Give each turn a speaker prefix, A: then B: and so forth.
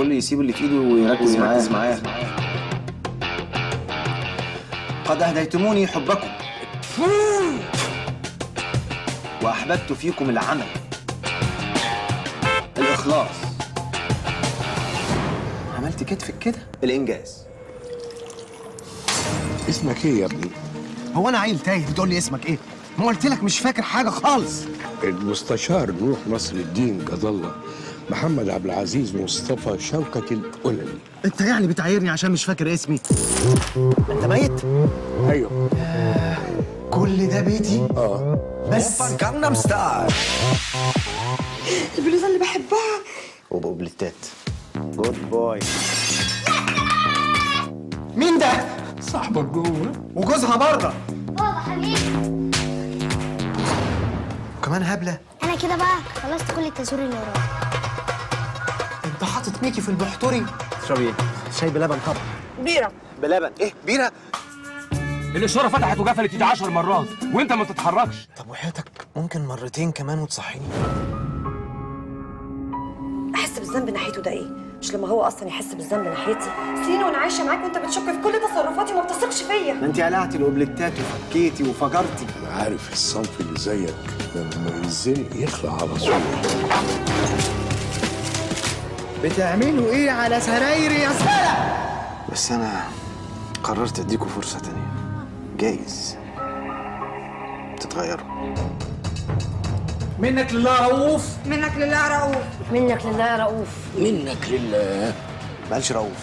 A: الكل يسيب اللي في ايده ويركز معايا. قد اهديتموني حبكم واحببت فيكم العمل، الاخلاص. عملت كتفك كده الانجاز.
B: اسمك ايه يا ابني؟
C: هو انا عيل تايه بتقول لي اسمك ايه؟ ما قلت لك مش فاكر حاجه خالص.
B: المستشار نوح نصر الدين جد الله محمد عبد العزيز مصطفى شوكة القلمي.
C: انت يعني بتعايرني عشان مش فاكر اسمي؟ انت ميت؟
B: ايوه.
C: كل ده بيتي؟ بس
A: جانجنام ستايل.
D: البلوزه اللي بحبها
A: وبوبلتات. جود بوي.
C: مين ده؟
B: صاحبك جوه
C: وجوزها بره.
E: بابا حبيبي،
C: وكمان هبله.
E: انا كده بقى خلصت كل التصوير اللي ورايا.
C: انت حاطط ميكي في البحتري.
A: تشربي ايه؟
C: شاي بلبن طبعا.
D: بيره.
A: بلبن. ايه بيره؟
F: الاشاره فتحت وقفلت يجي 10 مرات وانت ما تتحركش.
C: طب وحياتك ممكن مرتين كمان وتصحيني؟
D: احس بالذنب ناحيته ده ايه؟ مش لما هو اصلا يحس بالذنب ناحيتي؟ سنين وانا عايشه معاك وانت بتشك في كل تصرفاتي وما بتثقش فيا.
A: ما انت قلعتي الاوبليتات وفكيتي وفجرتي.
B: انا عارف الصنف اللي زيك لما يزنق يخلع على طول.
C: بتعملوا ايه على سرايري يا زباله؟
A: بس انا قررت اديكوا فرصه تانية، جايز تتغيروا.
C: منك لله رؤوف.
D: منك لله رؤوف.
E: منك لله يا رؤوف.
B: منك لله.
A: ما قالش رؤوف.